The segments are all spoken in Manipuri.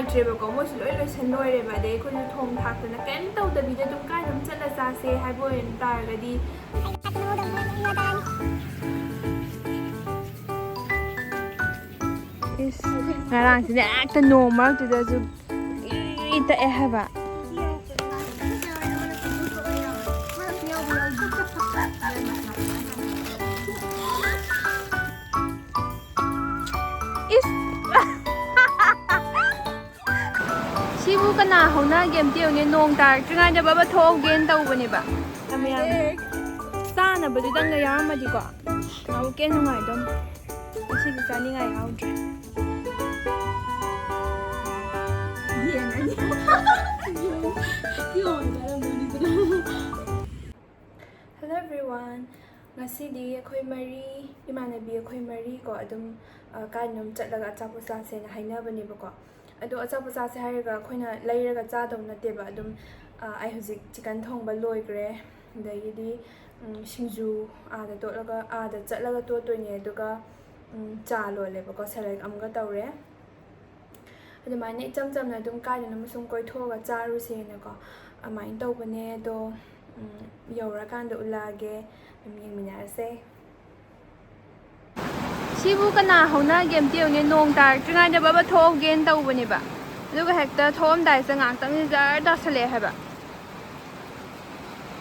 ꯅꯨꯡꯉꯥꯏꯇ꯭ꯔꯦꯕꯀꯣ ꯃꯣꯏꯁꯨ ꯂꯣꯏ ꯂꯣꯏꯁꯟꯂꯣꯏꯔꯦꯕ ꯑꯗꯩ ꯑꯩꯈꯣꯏꯁꯨ ꯊꯣꯡ ꯊꯥꯛꯇꯅ ꯀꯩꯝ ꯇꯧꯗꯕꯤꯗ ꯑꯗꯨꯝ ꯀꯥꯏꯗ ꯑꯗꯨꯝ ꯆꯠꯂ ꯆꯥꯁꯦ ꯍꯥꯏꯕ ꯑꯣꯏꯅ ꯇꯥꯔꯒꯗꯤ ꯉꯔꯥꯡꯁꯤꯅ ꯍꯦꯛꯇ ꯅꯣꯡ ꯃꯔꯛꯇꯨꯗꯁꯨ ꯇꯛꯑꯦ ꯍꯥꯏꯕ 시부 그나 호나 게임 띄우게 농 닦으ꯉꯥꯏꯗ 바바 ꯊꯣꯛꯒꯦꯅ ꯇꯧꯕꯅꯦꯕ ꯃꯌꯥꯝ ꯆꯥꯅꯕꯗꯨꯗꯪꯒ ꯌꯥꯎꯔꯝꯃꯗꯤꯀꯣ ꯊꯥꯎꯀꯦ ꯅꯨꯡꯉꯥꯏꯗꯧ ꯉꯁꯤꯗꯤ ꯆꯥꯅꯤꯡꯉꯥꯏ ꯌꯥꯎꯗ꯭ꯔꯦ Hello everyone ngасidi akhoi mari imanabi akhoi mari ko adum kainum chatlaga achapu chase na hainabani ba ko ado achapu chase hairaga akhoina leiraga chadom nateba adum ai huzik chicken thongba loigre daidi singju ada tolaga ada chatlaga to toine aduga cha lole ba ko select amga tawre adumani cham chamna adum kainum musum koi thoga charu sena ko amain tawbane do ꯌꯧꯔꯀꯥꯟꯗ ꯎꯠꯂꯛꯑꯒꯦ ꯑꯗꯨꯝ ꯌꯦꯡꯃꯤꯟꯅꯔꯁꯦ ꯁꯤꯕꯨ ꯀꯅꯥ ꯍꯧꯅꯒꯦ ꯑꯝꯇ ꯌꯦꯡꯉꯨꯅꯦ ꯅꯣꯡ ꯇꯥꯔꯛꯇ꯭ꯔꯤꯉꯩꯗ ꯕꯕꯥ ꯊꯣꯛꯍꯧꯒꯦꯅ ꯇꯧꯕꯅꯦꯕ ꯑꯗꯨꯒ ꯍꯦꯛꯇ ꯊꯣꯛꯑꯝꯗꯥꯏꯁꯤꯗ ꯉꯥꯛꯇꯪꯁꯤ ꯖꯔ ꯇꯥꯁꯜꯂꯛꯑꯦ ꯍꯥꯏꯕ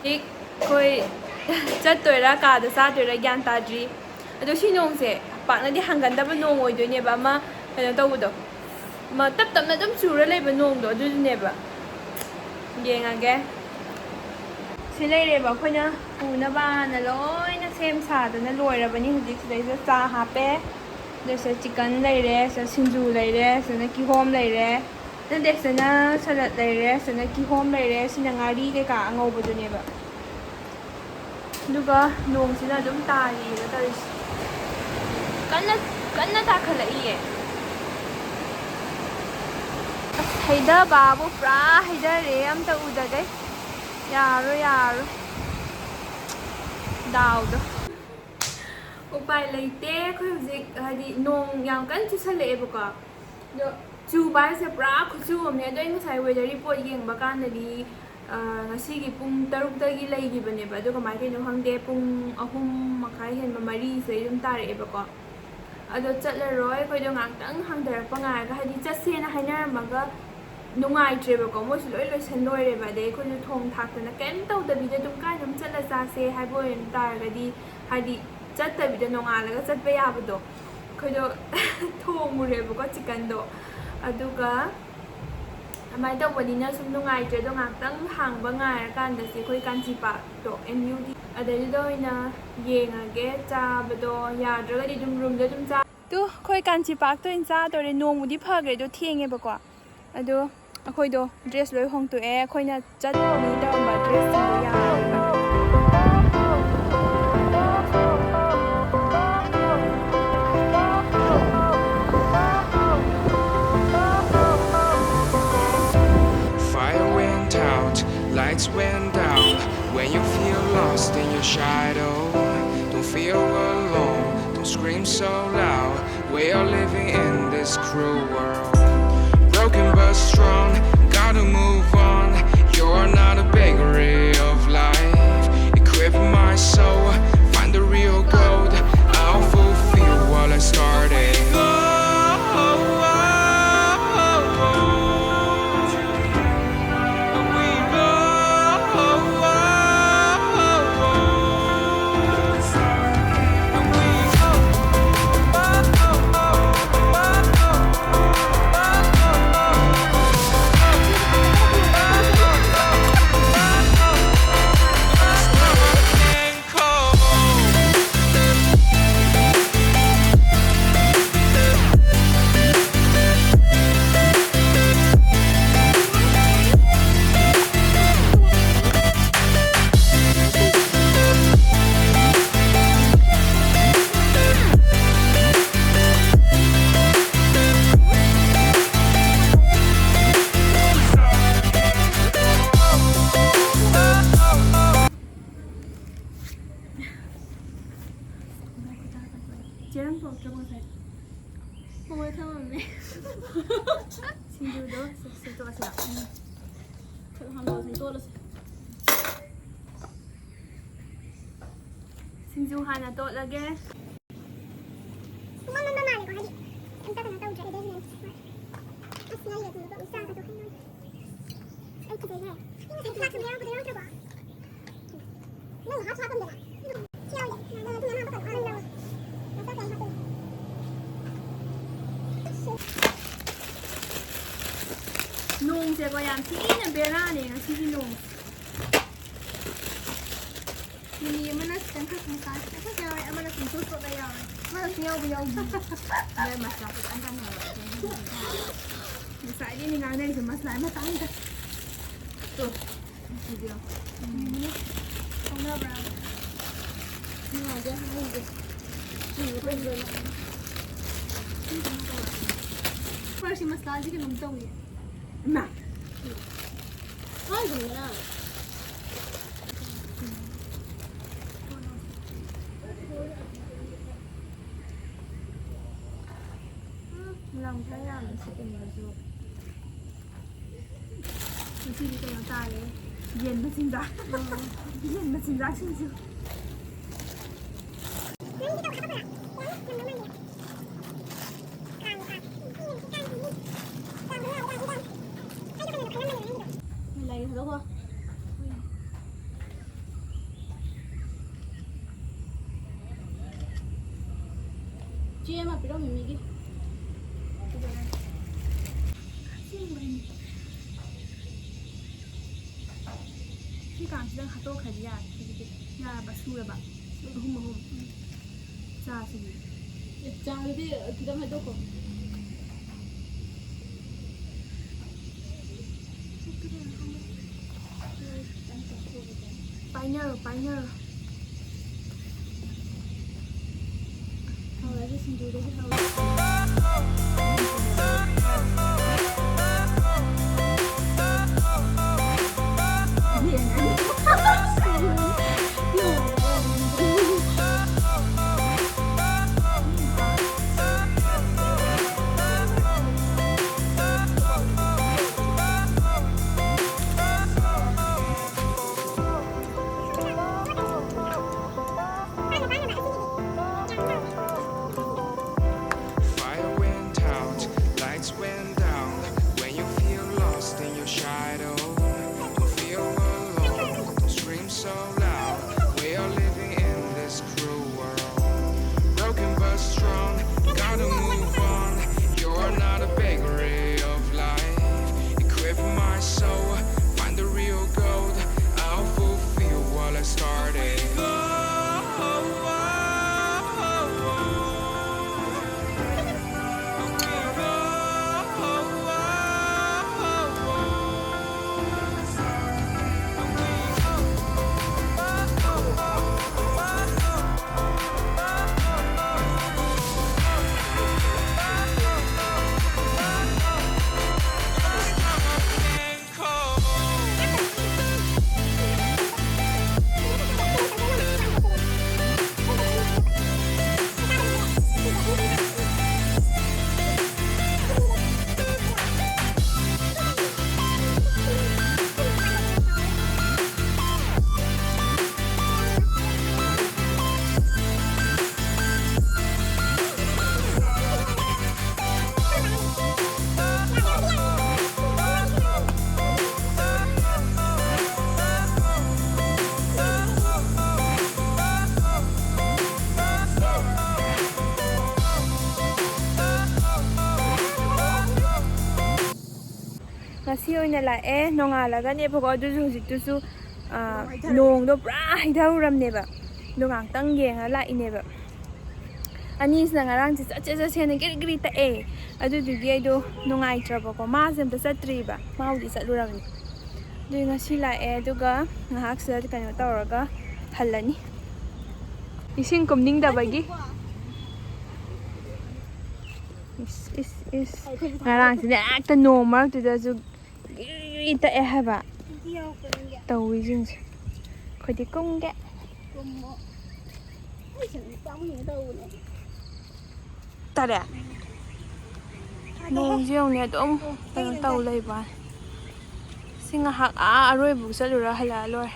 ꯑꯩꯈꯣꯏ ꯆꯠꯇꯣꯏꯔꯥ ꯀꯥꯗ ꯆꯥꯗꯣꯏꯔꯥ ꯒ꯭ꯌꯥꯟ ꯇꯥꯗ꯭ꯔꯤ ꯑꯗꯣ ꯁꯤ ꯅꯣꯡꯁꯦ ꯄꯥꯛꯅꯗꯤ ꯍꯪꯒꯟꯗꯕ ꯅꯣꯡ ꯑꯣꯏꯗꯣꯏꯅꯦꯕ ꯑꯃ ꯀꯩꯅꯣ ꯇꯧꯕꯗꯣ ꯑꯃ ꯇꯞ ꯇꯞꯅ ꯑꯗꯨꯝ ꯆꯨꯔ ꯂꯩꯕ ꯅꯣꯡꯗꯣ ꯑꯗꯨꯗꯨꯅꯦꯕ ꯌꯦꯡꯉꯒꯦ ꯁꯤ ꯂꯩꯔꯦꯕ ꯑꯩꯈꯣꯏꯅ ꯄꯨꯅꯕꯅ ꯂꯣꯏꯅ ꯁꯦꯝ ꯁꯥꯗꯅ ꯂꯣꯏꯔꯕꯅꯤ ꯍꯧꯖꯤꯛ ꯁꯤꯗꯩꯁꯤꯗ ꯆꯥ ꯍꯥꯞꯄꯦ ꯑꯗꯨꯁꯤꯗ ꯆꯤꯀꯟ ꯂꯩꯔꯦ ꯁꯤꯗ ꯁꯤꯡꯖꯨ ꯂꯩꯔꯦ ꯁꯤꯗꯅ ꯀꯤꯍꯣꯝ ꯂꯩꯔꯦ ꯅꯠꯇꯦ ꯁꯤꯗꯅ ꯁꯂꯠ ꯂꯩꯔꯦ ꯁꯤꯗꯅ ꯀꯤꯍꯣꯝ ꯂꯩꯔꯦ ꯁꯤꯅ ꯉꯥꯔꯤ ꯀꯩꯀꯥ ꯑꯉꯧꯕꯗꯨꯅꯦꯕ ꯑꯗꯨꯒ ꯅꯣꯡꯁꯤꯅ ꯑꯗꯨꯝ ꯇꯥꯔꯤꯑꯕ ꯇꯧꯔꯤꯁꯦ ꯀꯟꯅ ꯇꯥꯈꯠꯂꯛꯏꯌꯦ ꯑꯁ ꯍꯩꯊꯕꯕꯨ ꯄꯨꯔꯥ ꯍꯩꯊꯔꯦ ꯑꯝꯇ ꯎꯗꯒꯩ यारो दाउदो उपाय लेते अखोय हुजिक हादि नोंग याम कन चुसलेबको दो चुबा से पुरा खुचु अमने दो ngसाय वेदर रिपोर्ट येंगबा कानदि ngasiगी पुंग 6 दगी लेगिबनेबा दो कमाय केनो हंगदे पुंग 3 मखाय हेनबा 3 से दुम तारेबको अदो चटलरोय खोयदो ngangtang hangdarappa ngaiga हादि चसेना हाइनारमगा नुंगाइट्रेबको मोइसु लोइ लोइसनलोइरेबा दे अखोइसु थोंग थाक्तना कैम तौदबिदे दुम काइदम चटला चासे हाइबो ओइन तारगदि हादि चटतबिदे नोंगालगा चटबा याबदो अखोइदो थोंगुरेबको चिकनदो अदुगा अमाइ तौबनिना सुम नुंगाइट्रे दो ngaktang hangba ngairakandaसे अखोइ कांची पार्कदो एमयूडी अदरिदो ओइना येंगागे चाबदो याद्रगदि दुम रूमदो दुम चा तु अखोइ कांची पार्कदो इन चादोरे नोंमुदि फगरेदो थेंगेबको अदो अखोइदो ड्रेस लोइ होंगतोए अखोइना चटनी तौबा dress सिंगो यारेबा Fire went out, lights went down. When you feel lost in your shadow, don't feel alone, don't scream so loud. We are living in this cruel world. Broken but strong, gotta move on. You're not a bakery of life. Equip my soul, find the real gold. I'll fulfill what I started. ꯁꯦꯡꯇꯣꯛꯑꯁꯤꯔ ꯁꯤꯡꯖꯨ ꯍꯥꯟꯅ ꯇꯣꯠꯂꯒꯦ ꯅꯣꯡꯁꯦꯀꯣ ꯌꯥꯝ ꯊꯤꯅ ꯕꯦꯔꯥꯅꯦ ꯉꯁꯤꯒꯤ ꯅꯣꯡ ꯃꯤꯃꯤ ꯑꯃꯅ ꯈꯤꯇꯪꯈꯛ ꯃꯁꯥ ꯈꯤꯇꯪꯈꯛ ꯌꯥꯎꯔꯦ ꯑꯃꯅ ꯄꯨꯡꯆꯣꯠ ꯆꯣꯠꯂ ꯌꯥꯎꯔꯦ ꯑꯃꯅꯁꯨ ꯌꯥꯎꯕ ꯌꯥꯎꯗꯦ ꯅꯣꯏ ꯃꯁꯂꯥ ꯈꯤꯇꯪ ꯀꯟꯅꯕ ꯉꯁꯥꯏꯗꯒꯤ ꯉꯥꯡꯅꯔꯤꯁꯦ ꯃꯁꯂꯥ ꯃꯇꯥꯡꯗ ꯚꯤꯗꯤꯑꯣ ꯈꯪꯅꯕ꯭ꯔꯥ ꯅꯨꯡꯉꯥꯏꯖꯦ ꯍꯥꯏꯁꯦ ꯐꯔꯁꯤ ꯃꯁꯂꯥꯁꯤ ꯀꯩꯅꯣꯝ ꯇꯧꯏ ꯏꯃꯥ ꯍꯥꯏꯗꯨꯅ ꯂꯝ ꯈꯔ ꯌꯥꯝꯅ ꯁꯤꯠꯂꯁꯨ ꯉꯁꯤꯗꯤ ꯀꯩꯅꯣ ꯇꯥꯔꯦ ꯌꯦꯟ ꯃꯆꯤꯟꯖꯥꯛ ꯌꯦꯟ ꯃꯆꯤꯟꯖꯥꯛꯁꯤꯡꯁꯨ ꯆꯦ ꯑꯃ ꯄꯤꯔꯝꯃꯤ ꯃꯤꯒꯤ ꯁꯤ ꯀꯥꯟꯁꯤꯗ ꯍꯥꯠꯇꯣꯛꯈ꯭ꯔꯗꯤ ꯌꯥꯔꯦ ꯍꯧꯖꯤꯛꯇꯤ ꯌꯥꯔꯕ ꯁꯨꯔꯕ ꯑꯍꯨꯝ ꯆꯥꯁꯤꯒꯤ ꯆꯥꯡꯗꯤ ꯈꯤꯇꯪ ꯍꯥꯏꯗꯣꯛꯈꯣ ꯄꯥꯏꯅꯔꯣ ꯍꯧꯔꯁꯤ ꯁꯤꯡꯖꯨꯗꯒꯤ ꯍꯧꯔ Fire went out, lights went down. When you feel lost in your shadow, don't feel alone, don't scream so loud. We are living in this cruel world, broken but strong, gotta move on. You're not a bakery of life. Equip my soul, find the real gold. I'll fulfill what I started. ꯉꯁꯤ ꯑꯣꯏꯅ ꯂꯥꯛꯑꯦ ꯅꯣꯡꯉꯥꯜꯂꯒꯅꯦꯕꯀꯣ ꯑꯗꯨꯁꯨ ꯍꯧꯖꯤꯛꯇꯨꯁꯨ ꯅꯣꯡꯗꯣ ꯄꯨꯔꯥ ꯍꯩꯊꯔꯨꯔꯝꯅꯦꯕ ꯑꯗꯣ ꯉꯥꯛꯇꯪ ꯌꯦꯡꯉ ꯂꯥꯛꯏꯅꯦꯕ ꯑꯅꯤꯁꯤꯅ ꯉꯔꯥꯡꯁꯦ ꯆꯠꯁꯦꯅ ꯒꯤꯔꯤ ꯇꯛꯑꯦ ꯑꯗꯨꯗꯨꯒꯤ ꯑꯩꯗꯣ ꯅꯨꯡꯉꯥꯏꯇ꯭ꯔꯕꯀꯣ ꯃꯥꯁꯦ ꯑꯝꯇ ꯆꯠꯇ꯭ꯔꯤꯕ ꯃꯥꯕꯨꯗꯤ ꯆꯠꯂꯨꯔꯕꯅꯤ ꯑꯗꯨꯒꯤ ꯉꯁꯤ ꯂꯥꯛꯑꯦ ꯑꯗꯨꯒ ꯉꯥꯏꯍꯥꯛꯁꯤꯗ ꯀꯩꯅꯣ ꯇꯧꯔꯒ ꯍꯜꯂꯅꯤ ꯏꯁꯤꯡ ꯀꯨꯝꯅꯤꯡꯗꯕꯒꯤ ꯉꯔꯥꯡꯁꯤꯗ ꯍꯦꯛꯇ ꯅꯣꯡ ꯃꯔꯛꯇꯨꯗꯁꯨ ꯒꯤꯔꯤ ꯇꯛꯑꯦ ꯍꯥꯏꯕ ꯇꯧꯔꯤꯁꯤꯡꯁꯦ ꯑꯩꯈꯣꯏꯗꯤ ꯀꯨꯝꯒꯦ ꯇꯔꯦ ꯅꯣꯡꯁꯤ ꯌꯦꯡꯉꯨꯅꯦ ꯑꯗꯨꯝ ꯀꯩꯅꯣ ꯇꯧ ꯂꯩꯕ ꯁꯤ ꯉꯥꯏꯍꯥꯛ ꯑꯔꯣꯏꯕꯨ ꯆꯠꯂꯨꯔ ꯍꯜꯂꯛꯑ ꯂꯣꯏꯔꯦ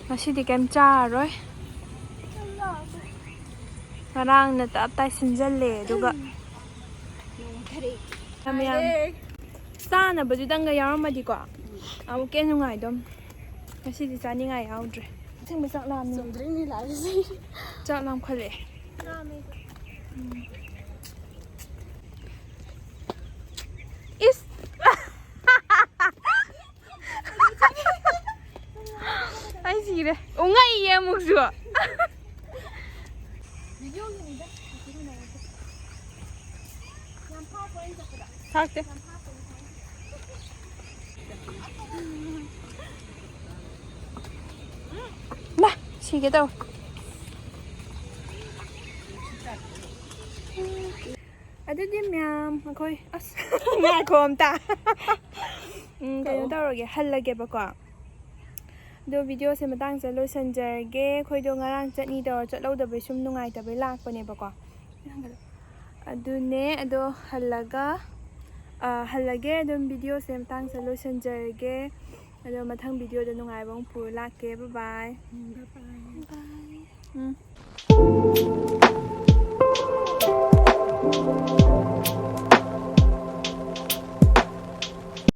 ꯉꯁꯤꯗꯤ ꯀꯩꯝ ꯆꯥꯔꯔꯣꯏ ꯉꯔꯥꯡꯅ ꯇꯞ ꯇꯥꯏ ꯁꯤꯟꯖꯜꯂꯦ ꯑꯗꯨꯒ ꯌꯥꯝ ꯆꯥꯅꯕꯗꯨꯗꯪꯒ ꯌꯥꯎꯔꯝꯃꯗꯤꯀꯣ ꯑꯃꯨꯛ ꯀꯦ ꯅꯨꯡꯉꯥꯏꯗꯧ ꯉꯁꯤꯗꯤ ꯆꯥꯅꯤꯡꯉꯥꯏ ꯌꯥꯎꯗ꯭ꯔꯦ ꯑꯁꯦꯡꯕ ꯆꯥꯛ ꯂꯥꯝꯃꯦ ꯆꯥꯛ ꯂꯥꯝꯈꯠꯂꯛꯑꯦ 이스 아이 시래 옹아이야 목수 삭제 나 시계 더 ꯑꯗꯨꯗꯤ ꯃꯌꯥꯝ ꯑꯩꯈꯣꯏ ꯑꯁ ꯉꯥꯏꯈꯣ ꯑꯝꯇ ꯀꯩꯅꯣ ꯇꯧꯔꯒꯦ ꯍꯜꯂꯒꯦꯕꯀꯣ ꯑꯗꯣ ꯚꯤꯗꯤꯑꯣꯁꯦ ꯃꯇꯥꯡꯁꯤꯗ ꯂꯣꯏꯁꯤꯟꯖꯔꯒꯦ ꯑꯩꯈꯣꯏꯗꯣ ꯉꯔꯥꯡ ꯆꯠꯅꯤ ꯇꯧꯔ ꯆꯠꯍꯧꯗꯕꯩ ꯁꯨꯝ ꯅꯨꯡꯉꯥꯏꯇꯕꯩ ꯂꯥꯛꯄꯅꯦꯕꯀꯣ ꯑꯗꯨꯅꯦ ꯑꯗꯣ ꯍꯜꯂꯒꯦ ꯑꯗꯨꯝ ꯚꯤꯗꯤꯑꯣꯁꯦ ꯃꯇꯥꯡꯁꯤꯗ ꯂꯣꯏꯁꯤꯟꯖꯔꯒꯦ ꯑꯗꯣ ꯃꯊꯪ ꯚꯤꯗꯤꯑꯣꯗ ꯅꯨꯡꯉꯥꯏꯕ ꯑꯃꯨꯛ ꯄꯨꯔ ꯂꯥꯛꯀꯦ ꯕꯥꯏ ꯕꯥꯏ